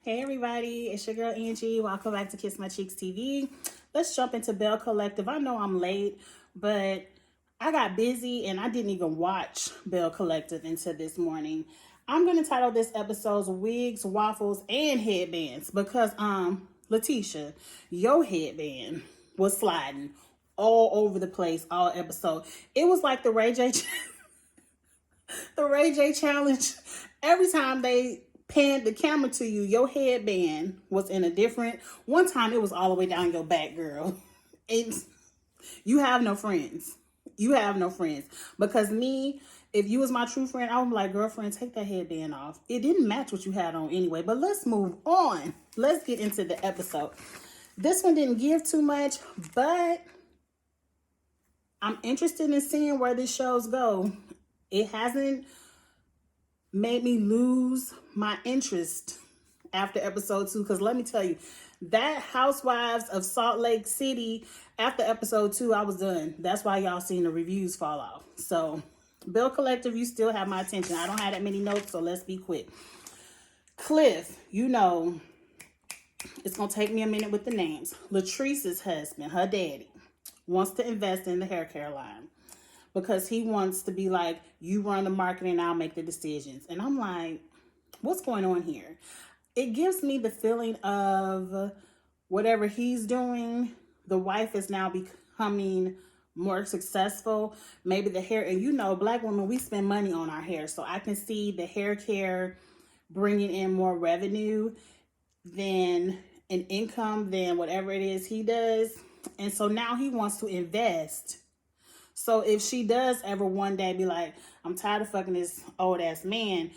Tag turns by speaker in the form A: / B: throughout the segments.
A: Hey everybody, it's your girl Angie. Welcome back to Kiss My Cheeks TV. Let's jump into Belle Collective. I know I'm late, but I got busy and I didn't even watch Belle Collective until this morning. I'm going to title this episode Wigs, Waffles, and Headbands because Letitia, your headband was sliding all over the place all episode. It was like the Ray J challenge. Every time they panned the camera to you, your headband was in a different. One time it was all the way down your back, girl. And you have no friends. You have no friends. Because me, if you was my true friend, I would be like, girlfriend, take that headband off. It didn't match what you had on anyway. But let's move on. Let's get into the episode. This one didn't give too much, but I'm interested in seeing where this shows go. It hasn't made me lose my interest after episode 2, because let me tell you, that Housewives of Salt Lake City, after episode 2, I was done. That's why y'all seen the reviews fall off. So Belle Collective, you still have my attention. I don't have that many notes, so let's be quick. Cliff, you know, it's gonna take me a minute with the names. Latrice's husband, her daddy, wants to invest in the hair care line because he wants to be like, you run the marketing, I'll make the decisions. And I'm like, what's going on here? It gives me the feeling of whatever he's doing, the wife is now becoming more successful. Maybe the hair, and you know, Black women, we spend money on our hair. So I can see the hair care bringing in more revenue than an income than whatever it is he does. And so now he wants to invest. So if she does ever one day be like, I'm tired of fucking this old ass man,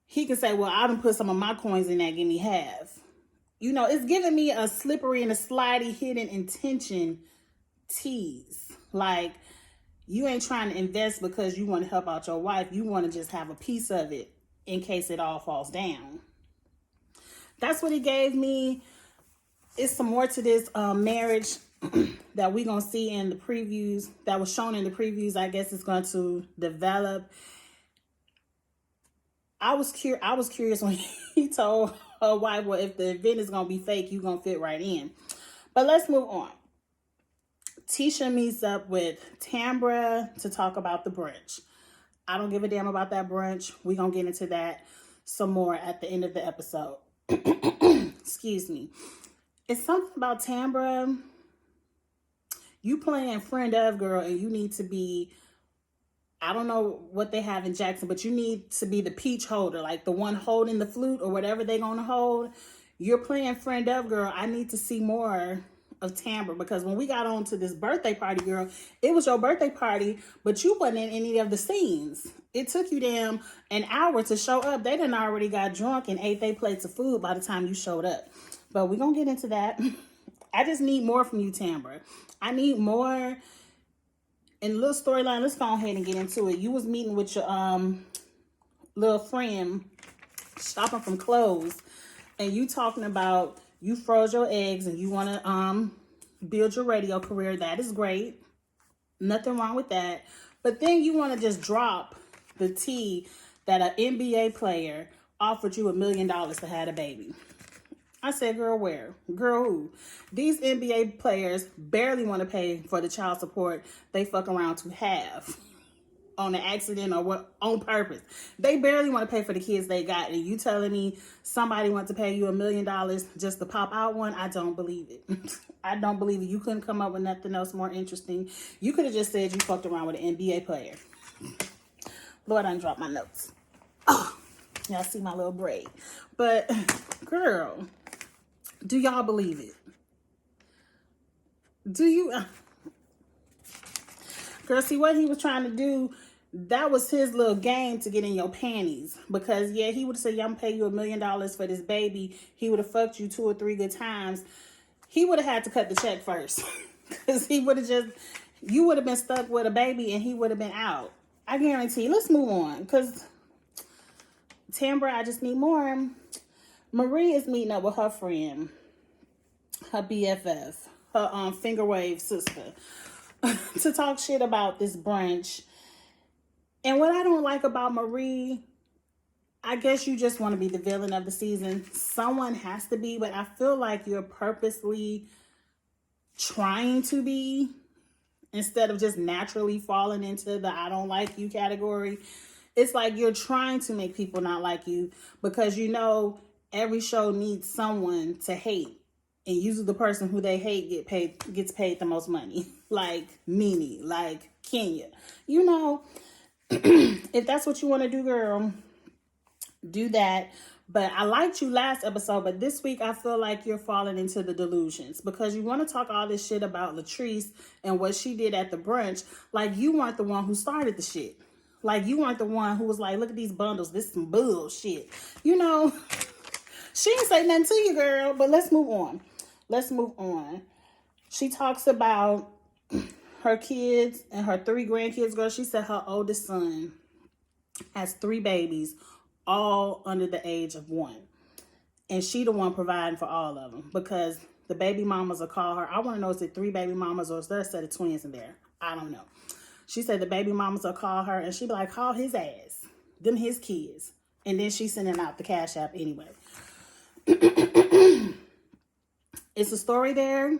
A: he can say, well, I done put some of my coins in that, give me half. You know, it's giving me a slippery and a slidey hidden intention tease. Like, you ain't trying to invest because you want to help out your wife. You want to just have a piece of it in case it all falls down. That's what he gave me. It's some more to this marriage that we're going to see in the previews, that was shown in the previews. I guess it's going to develop. I was curious when he told her wife, well, if the event is going to be fake, you're going to fit right in. But let's move on. Tisha meets up with Tambra to talk about the brunch. I don't give a damn about that brunch. We're going to get into that some more at the end of the episode. Excuse me. It's something about Tambra. You playing friend of, girl, and you need to be, I don't know what they have in Jackson, but you need to be the peach holder, like the one holding the flute or whatever they're going to hold. You're playing friend of, girl. I need to see more of Tambra, because when we got on to this birthday party, girl, it was your birthday party, but you wasn't in any of the scenes. It took you damn an hour to show up. They done already got drunk and ate their plates of food by the time you showed up. But we're going to get into that. I just need more from you, Tambra. I need more. In the little storyline, let's go ahead and get into it. You was meeting with your little friend, shopping from clothes, and you talking about you froze your eggs and you want to build your radio career. That is great. Nothing wrong with that. But then you want to just drop the tea that an NBA player offered you $1 million to have a baby. I said, girl, where? Girl, who? These NBA players barely want to pay for the child support they fuck around to have on an accident or what, on purpose. They barely want to pay for the kids they got. And you telling me somebody wants to pay you $1 million just to pop out one? I don't believe it. I don't believe it. You couldn't come up with nothing else more interesting. You could have just said you fucked around with an NBA player. Lord, I dropped my notes. Oh, y'all see my little braid. But, girl, do y'all believe it? Do you? Girl, see what he was trying to do, that was his little game to get in your panties. Because, yeah, he would have said, yeah, I'm going to pay you $1 million for this baby. He would have fucked you 2 or 3 good times. He would have had to cut the check first. Because he would have just, you would have been stuck with a baby and he would have been out. I guarantee. Let's move on. Because, Tambra, I just need more. Marie is meeting up with her friend, her BFF, her finger wave sister, to talk shit about this brunch. And what I don't like about Marie I guess you just want to be the villain of the season. Someone has to be, but I feel like you're purposely trying to be instead of just naturally falling into the I don't like you category. It's like you're trying to make people not like you because you know every show needs someone to hate. And usually the person who they hate gets paid the most money. Like Nene, like Kenya. You know, if that's what you want to do, girl, do that. But I liked you last episode, but this week I feel like you're falling into the delusions because you want to talk all this shit about Latrice and what she did at the brunch. Like you weren't the one who started the shit. Like you weren't the one who was like, look at these bundles. This is some bullshit. You know, she didn't say nothing to you, girl, but let's move on. Let's move on. She talks about her kids and her 3 grandkids, girl. She said her oldest son has 3 babies, all under the age of 1. And she the one providing for all of them because the baby mamas will call her. I want to know, is it 3 baby mamas or is there a set of twins in there? I don't know. She said the baby mamas will call her and she be like, call his ass. Them his kids. And then she's sending out the Cash App anyway. It's a story there.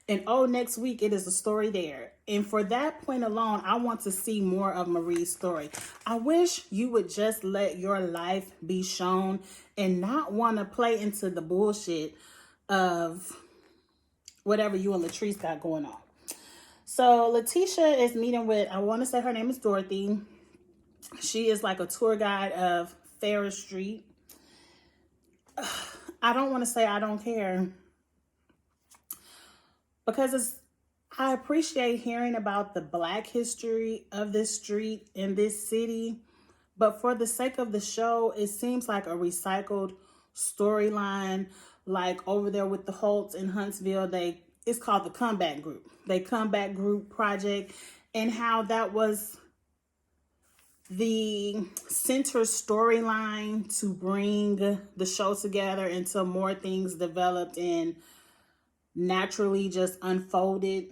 A: And next week it is a story there. And for that point alone, I want to see more of Marie's story. I wish you would just let your life be shown and not want to play into the bullshit of whatever you and Latrice got going on. So Letitia is meeting with, I want to say her name is Dorothy. She is like a tour guide of Ferris Street. I don't want to say I don't care. Because I appreciate hearing about the Black history of this street in this city. But for the sake of the show, it seems like a recycled storyline. Like over there with the Holtz in Huntsville, it's called the Comeback Group. They Comeback Group project. And how that was the center storyline to bring the show together until more things developed and naturally just unfolded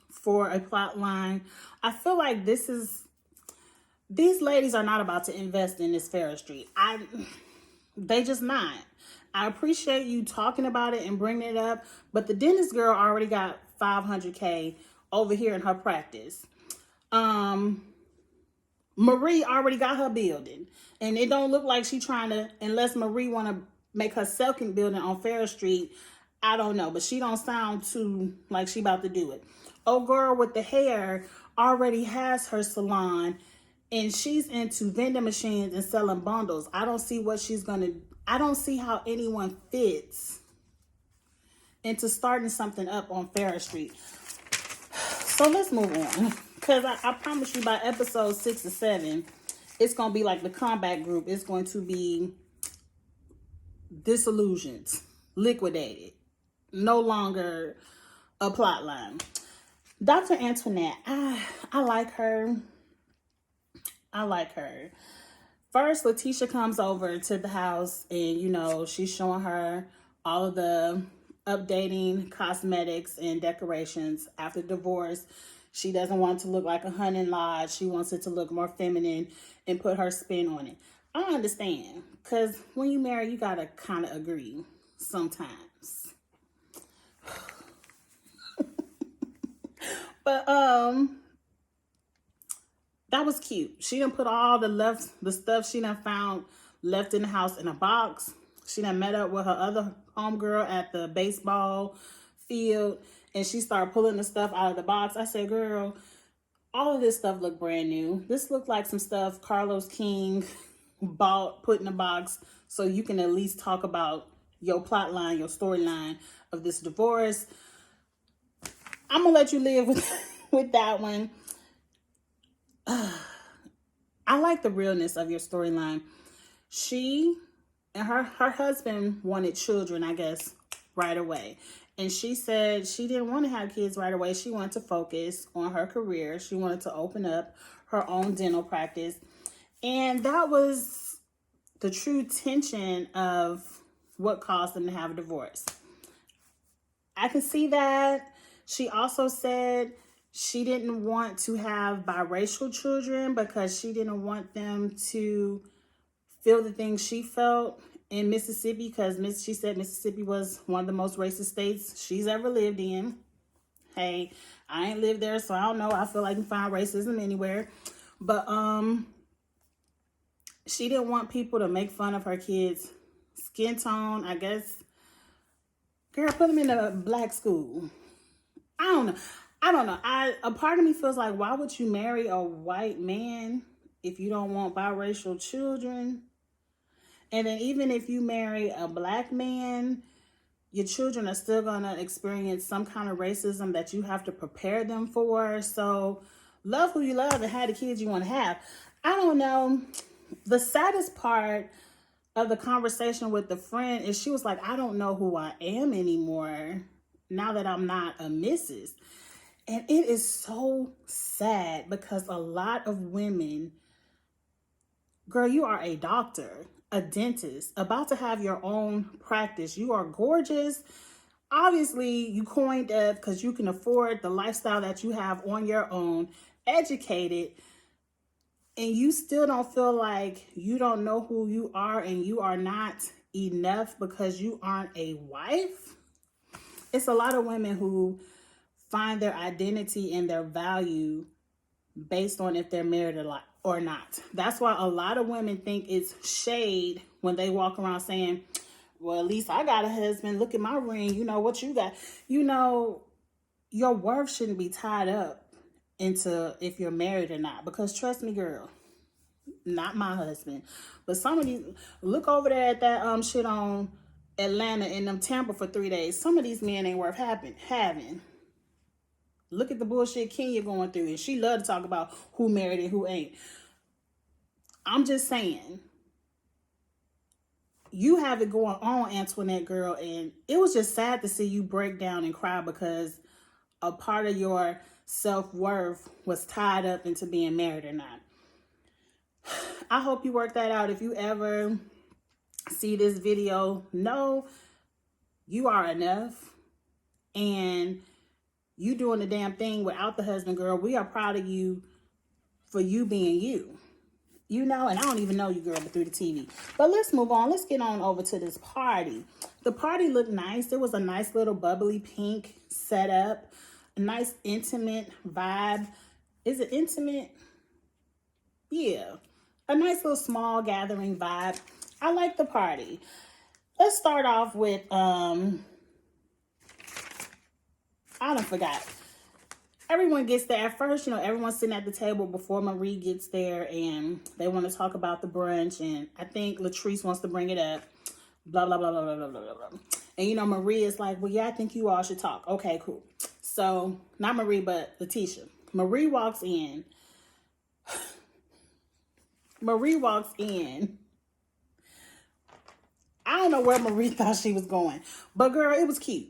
A: for a plot line. I feel like these ladies are not about to invest in this Ferris Street. They just not. I appreciate you talking about it and bringing it up, but the dentist girl already got $500K over here in her practice. Marie already got her building, and it don't look like she trying to, unless Marie want to make her second building on Ferris Street. I don't know, but she don't sound too like she about to do it. Oh, girl with the hair already has her salon, and she's into vending machines and selling bundles. I don't see what she's going to, I don't see how anyone fits into starting something up on Ferris Street. So let's move on. Because I promise you by episode 6 or 7, it's going to be like the Comeback Group. It's going to be disillusioned, liquidated. No longer a plot line. Dr. Antoinette, I like her. I like her. First, Letitia comes over to the house and, you know, she's showing her all of the updating cosmetics and decorations after divorce. She doesn't want it to look like a hunting lodge. She wants it to look more feminine and put her spin on it. I understand, because when you marry, you got to kind of agree sometimes. But that was cute. She done put all the stuff she done found left in the house in a box. She done met up with her other homegirl at the baseball field, and she started pulling the stuff out of the box. I said, girl, all of this stuff look brand new. This looked like some stuff Carlos King bought, put in a box, so you can at least talk about your plot line, your storyline of this divorce. I'm gonna let you live with that one. I like the realness of your storyline. She and her husband wanted children, I guess, right away. And she said she didn't want to have kids right away. She wanted to focus on her career. She wanted to open up her own dental practice. And that was the true tension of what caused them to have a divorce. I can see that. She also said she didn't want to have biracial children because she didn't want them to feel the things she felt in Mississippi, because she said Mississippi was one of the most racist states she's ever lived in. Hey, I ain't lived there, so I don't know. I feel like you can find racism anywhere. But she didn't want people to make fun of her kids' skin tone, I guess. Girl, put them in a black school. I don't know. A part of me feels like, why would you marry a white man if you don't want biracial children? And then even if you marry a black man, your children are still going to experience some kind of racism that you have to prepare them for. So love who you love and have the kids you want to have. I don't know. The saddest part of the conversation with the friend is she was like, I don't know who I am anymore now that I'm not a missus. And it is so sad because a lot of women, girl, you are a doctor, a dentist, about to have your own practice. You are gorgeous. Obviously, you coined that because you can afford the lifestyle that you have on your own, educated, and you still don't feel like you don't know who you are and you are not enough because you aren't a wife. It's a lot of women who find their identity and their value based on if they're married or not. That's why a lot of women think it's shade when they walk around saying, well, at least I got a husband. Look at my ring. You know what you got. You know, your worth shouldn't be tied up into if you're married or not. Because trust me, girl, not my husband. But some of these, look over there at that shit on Atlanta and them Tampa for 3 days. Some of these men ain't worth having. Look at the bullshit Kenya going through. And she love to talk about who married and who ain't. I'm just saying, you have it going on, Antoinette, girl. And it was just sad to see you break down and cry because a part of your self-worth was tied up into being married or not. I hope you work that out. If you ever see this video, know you are enough. And you doing the damn thing without the husband, girl. We are proud of you for you being you. You know, and I don't even know you, girl, but through the TV. But let's move on. Let's get on over to this party. The party looked nice. It was a nice little bubbly pink setup. A nice intimate vibe. Is it intimate? Yeah. A nice little small gathering vibe. I like the party. Let's start off with, I done forgot. Everyone gets there. At first, you know, everyone's sitting at the table before Marie gets there and they want to talk about the brunch. And I think Latrice wants to bring it up. Blah, blah, blah, blah, blah, blah, blah, blah. And, you know, Marie is like, well, yeah, I think you all should talk. Okay, cool. So, not Marie, but Letitia. Marie walks in. I don't know where Marie thought she was going. But, girl, it was cute.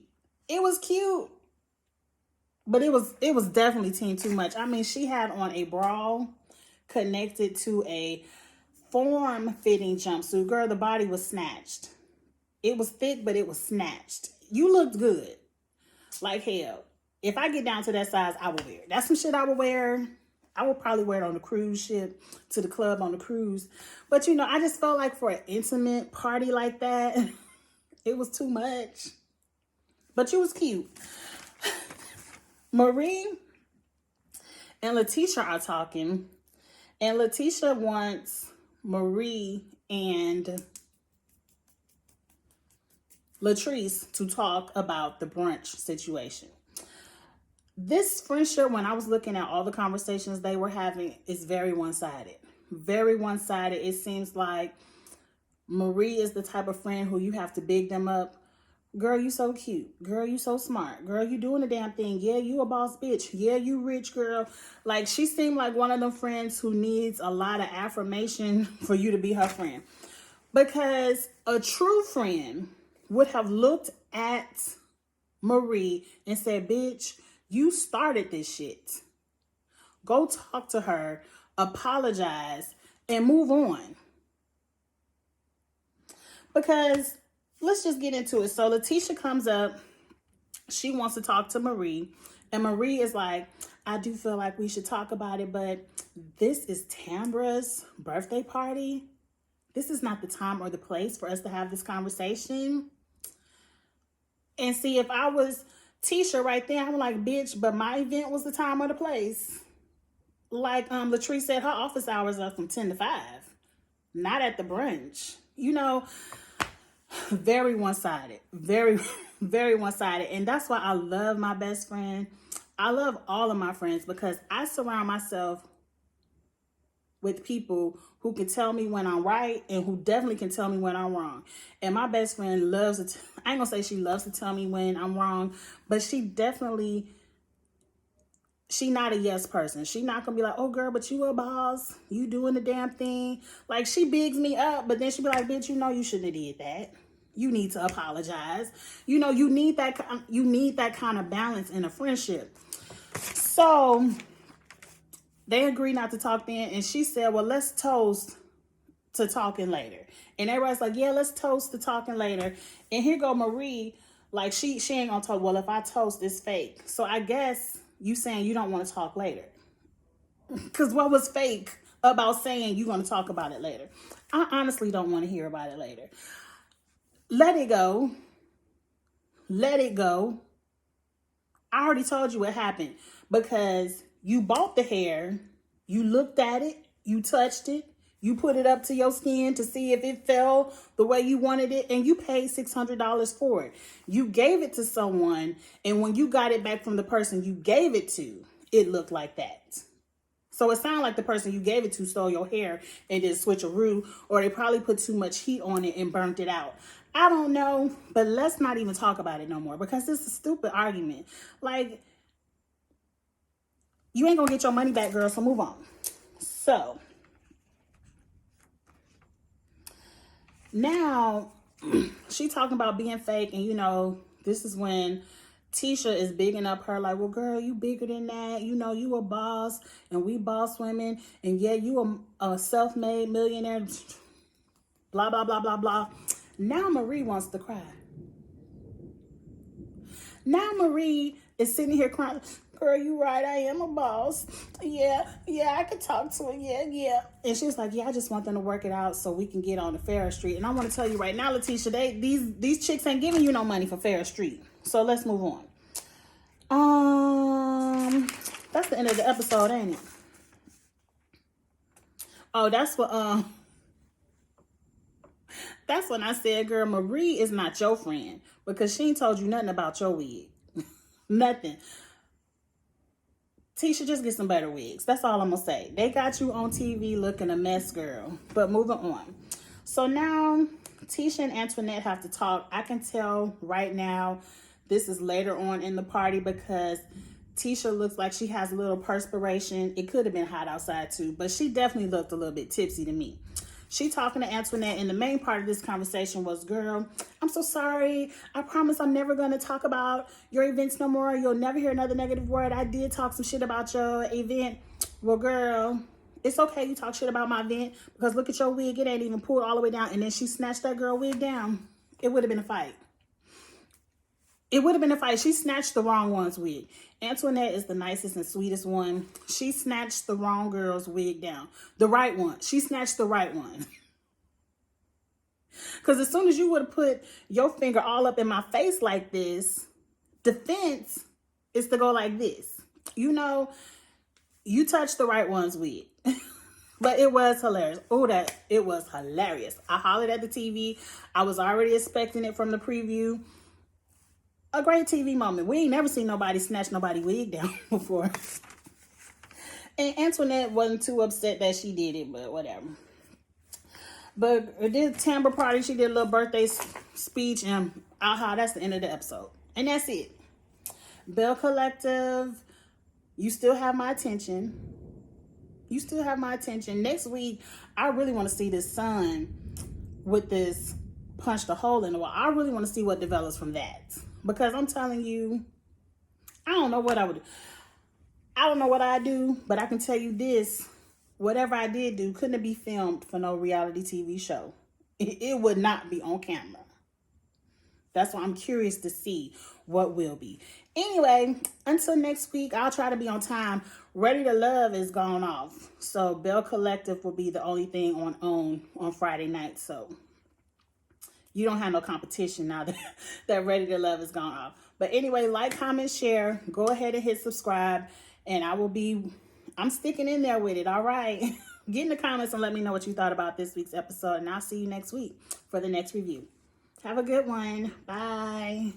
A: It was cute. But it was definitely teen too much. I mean, she had on a bra connected to a form-fitting jumpsuit. Girl, the body was snatched. It was thick, but it was snatched. You looked good. Like hell. If I get down to that size, I will wear it. That's some shit I would wear. I would probably wear it on the cruise ship to the club on the cruise. But, you know, I just felt like for an intimate party like that, it was too much. But you was cute. Marie and Letitia are talking, and Letitia wants Marie and Latrice to talk about the brunch situation. This friendship, when I was looking at all the conversations they were having, is very one-sided. Very one-sided. It seems like Marie is the type of friend who you have to big them up. Girl, you so cute. Girl, you so smart. Girl, you doing the damn thing. Yeah, you a boss bitch. Yeah, you rich, girl. Like, she seemed like one of them friends who needs a lot of affirmation for you to be her friend. Because a true friend would have looked at Marie and said, bitch, you started this shit. Go talk to her, apologize, and move on. Because let's just get into it. So Letitia comes up. She wants to talk to Marie. And Marie is like, I do feel like we should talk about it, but this is Tambra's birthday party. this is not the time or the place for us to have this conversation. And see, if I was Tisha right there, I'm like, bitch, but my event was the time or the place. Like Latrice said, her office hours are from 10 to 5, not at the brunch. You know, very one-sided, very, very one-sided. And that's why I love my best friend. I love all of my friends because I surround myself with people who can tell me when I'm right and who definitely can tell me when I'm wrong. And my best friend loves it. I ain't gonna say she loves to tell me when I'm wrong, but she not a yes person. She not gonna be like, oh girl, but you a boss, you doing the damn thing. Like, she bigs me up, but then she be like, bitch, you know you shouldn't have did that. You need to apologize. You know, you need that kind of balance in a friendship. So they agreed not to talk then, and she said, well, let's toast to talking later. And everybody's like, yeah, let's toast to talking later. And here go Marie, like she ain't gonna talk. Well, if I toast, it's fake. So I guess you saying you don't want to talk later. Because what was fake about saying you're going to talk about it later? I honestly don't want to hear about it later. Let it go. Let it go. I already told you what happened because you bought the hair, you looked at it, you touched it, you put it up to your skin to see if it fell the way you wanted it, and you paid $600 for it. You gave it to someone, and when you got it back from the person you gave it to, it looked like that. So it sounded like the person you gave it to stole your hair and did a switcheroo, or they probably put too much heat on it and burnt it out. I don't know, but let's not even talk about it no more because it's a stupid argument. Like, you ain't gonna get your money back, girl, so move on. So now she talking about being fake, and you know, this is when Tisha is bigging up her, like, well, girl, you bigger than that. You know, you a boss, and we boss women, and yeah, you a self-made millionaire, blah, blah, blah, blah, blah. Now Marie wants to cry. Now Marie is sitting here crying. Girl, you right, I am a boss. Yeah, I could talk to her. Yeah. And she's like, yeah, I just want them to work it out so we can get on the Ferris Street. And I want to tell you right now, Letitia, these chicks ain't giving you no money for Ferris Street. So let's move on. That's the end of the episode, ain't it? Oh, that's when I said, girl, Marie is not your friend because she ain't told you nothing about your wig. Nothing. Tisha, just get some better wigs. That's all I'm going to say. They got you on TV looking a mess, girl. But moving on. So now Tisha and Antoinette have to talk. I can tell right now this is later on in the party because Tisha looks like she has a little perspiration. It could have been hot outside too, but she definitely looked a little bit tipsy to me. She talking to Antoinette, and the main part of this conversation was, girl, I'm so sorry. I promise I'm never going to talk about your events no more. You'll never hear another negative word. I did talk some shit about your event. Well, girl, it's okay you talk shit about my event because look at your wig. It ain't even pulled all the way down. And then she snatched that girl wig down. It would have been a fight. It would have been a fight. She snatched the wrong one's wig. Antoinette is the nicest and sweetest one. She snatched the wrong girl's wig down. The right one. She snatched the right one. Because as soon as you would have put your finger all up in my face like this, defense is to go like this. You know, you touched the right one's wig. But it was hilarious. It was hilarious. I hollered at the TV. I was already expecting it from the preview. A great TV moment. We ain't never seen nobody snatch nobody's wig down before. And Antoinette wasn't too upset that she did it, but whatever. But it did timbre party. She did a little birthday speech, and that's the end of the episode. And that's it. Belle Collective, you still have my attention. You still have my attention. Next week, I really want to see this son with this punched a hole in the wall. I really want to see what develops from that. Because I'm telling you, I don't know what I would do. I don't know what I do, but I can tell you this. Whatever I did do couldn't be filmed for no reality TV show. It would not be on camera. That's why I'm curious to see what will be. Anyway, until next week, I'll try to be on time. Ready to Love is gone off. So Belle Collective will be the only thing on OWN on Friday night. So you don't have no competition now that, that Ready to Love is gone off. But anyway, like, comment, share. Go ahead and hit subscribe. And I'm sticking in there with it. All right. Get in the comments and let me know what you thought about this week's episode. And I'll see you next week for the next review. Have a good one. Bye.